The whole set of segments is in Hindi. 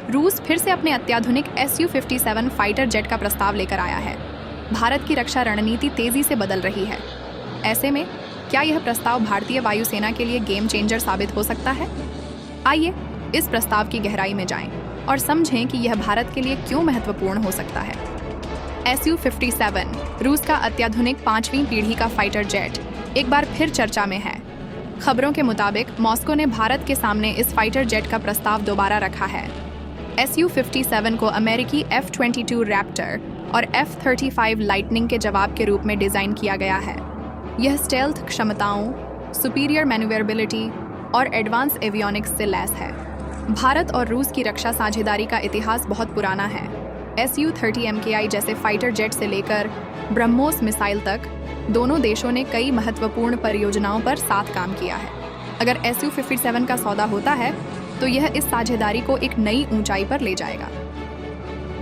रूस फिर से अपने अत्याधुनिक Su-57 फाइटर जेट का प्रस्ताव लेकर आया है। भारत की रक्षा रणनीति तेजी से बदल रही है। ऐसे में क्या यह प्रस्ताव भारतीय वायुसेना के लिए गेम चेंजर साबित हो सकता है? आइए इस प्रस्ताव की गहराई में जाएं और समझें कि यह भारत के लिए क्यों महत्वपूर्ण हो सकता है। Su-57 रूस का अत्याधुनिक 5वीं पीढ़ी का फाइटर जेट एक बार फिर चर्चा में है। खबरों के मुताबिक मॉस्को ने भारत के सामने इस फाइटर जेट का प्रस्ताव दोबारा रखा है। Su-57 को अमेरिकी F-22 रैप्टर और F-35 लाइटनिंग के जवाब के रूप में डिजाइन किया गया है। यह स्टेल्थ क्षमताओं, सुपीरियर मैन्यूवरेबिलिटी और एडवांस एवियोनिक्स से लैस है। भारत और रूस की रक्षा साझेदारी का इतिहास बहुत पुराना है। Su-30 MKI जैसे फाइटर जेट से लेकर ब्रह्मोस मिसाइल तक दोनों देशों ने कई महत्वपूर्ण परियोजनाओं पर साथ काम किया है। अगर Su-57 का सौदा होता है तो यह इस साझेदारी को एक नई ऊंचाई पर ले जाएगा।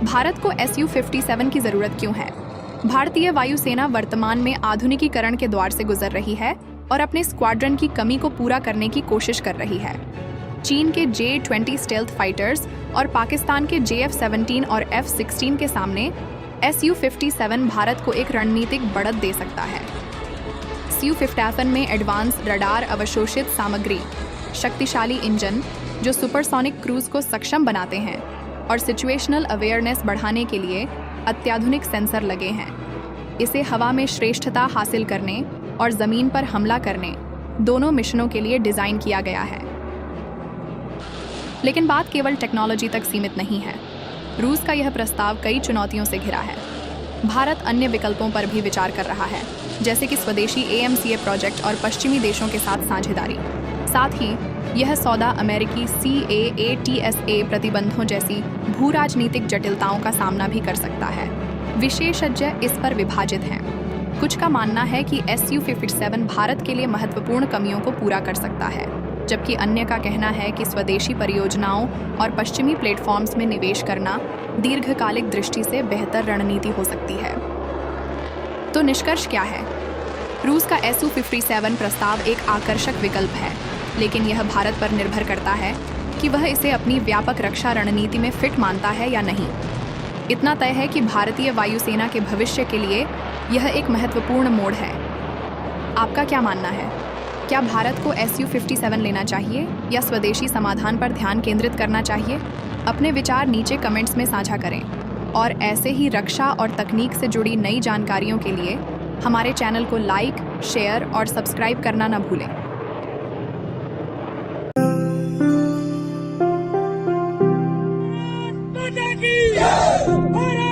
भारत को Su-57 की जरूरत क्यों है? भारतीय वायुसेना वर्तमान में आधुनिकीकरण के द्वार से गुजर रही है और अपने स्क्वाड्रन की कमी को पूरा करने की कोशिश कर रही है। चीन के J-20 स्टेल्थ फाइटर्स और पाकिस्तान के JF-17 और F-16 के सामने Su-57 भारत को एक रणनीतिक बढ़त दे सकता है। Su-57 में एडवांस रडार अवशोषित सामग्री, शक्तिशाली इंजन जो सुपरसोनिक क्रूज को सक्षम बनाते हैं और सिचुएशनल अवेयरनेस बढ़ाने के लिए अत्याधुनिक सेंसर लगे हैं। इसे हवा में श्रेष्ठता हासिल करने और जमीन पर हमला करने दोनों मिशनों के लिए डिजाइन किया गया है। लेकिन बात केवल टेक्नोलॉजी तक सीमित नहीं है। रूस का यह प्रस्ताव कई चुनौतियों से घिरा है। भारत अन्य विकल्पोों पर भी विचार कर रहा है, जैसे कि स्वदेशी AMCA प्रोजेक्ट और पश्चिमी देशों के साथ साझेदारी। साथ ही यह सौदा अमेरिकी CAATSA प्रतिबंधों जैसी भू राजनीतिक जटिलताओं का सामना भी कर सकता है। विशेषज्ञ इस पर विभाजित हैं। कुछ का मानना है कि Su-57 भारत के लिए महत्वपूर्ण कमियों को पूरा कर सकता है, जबकि अन्य का कहना है कि स्वदेशी परियोजनाओं और पश्चिमी प्लेटफॉर्म्स में निवेश करना दीर्घकालिक दृष्टि से बेहतर रणनीति हो सकती है। तो निष्कर्ष क्या है? रूस का Su-57 प्रस्ताव एक आकर्षक विकल्प है, लेकिन यह भारत पर निर्भर करता है कि वह इसे अपनी व्यापक रक्षा रणनीति में फिट मानता है या नहीं। इतना तय है कि भारतीय वायुसेना के भविष्य के लिए यह एक महत्वपूर्ण मोड़ है। आपका क्या मानना है? क्या भारत को Su-57 लेना चाहिए या स्वदेशी समाधान पर ध्यान केंद्रित करना चाहिए? अपने विचार नीचे कमेंट्स में साझा करें और ऐसे ही रक्षा और तकनीक से जुड़ी नई जानकारियों के लिए हमारे चैनल को लाइक, शेयर और सब्सक्राइब करना न भूलें। भारत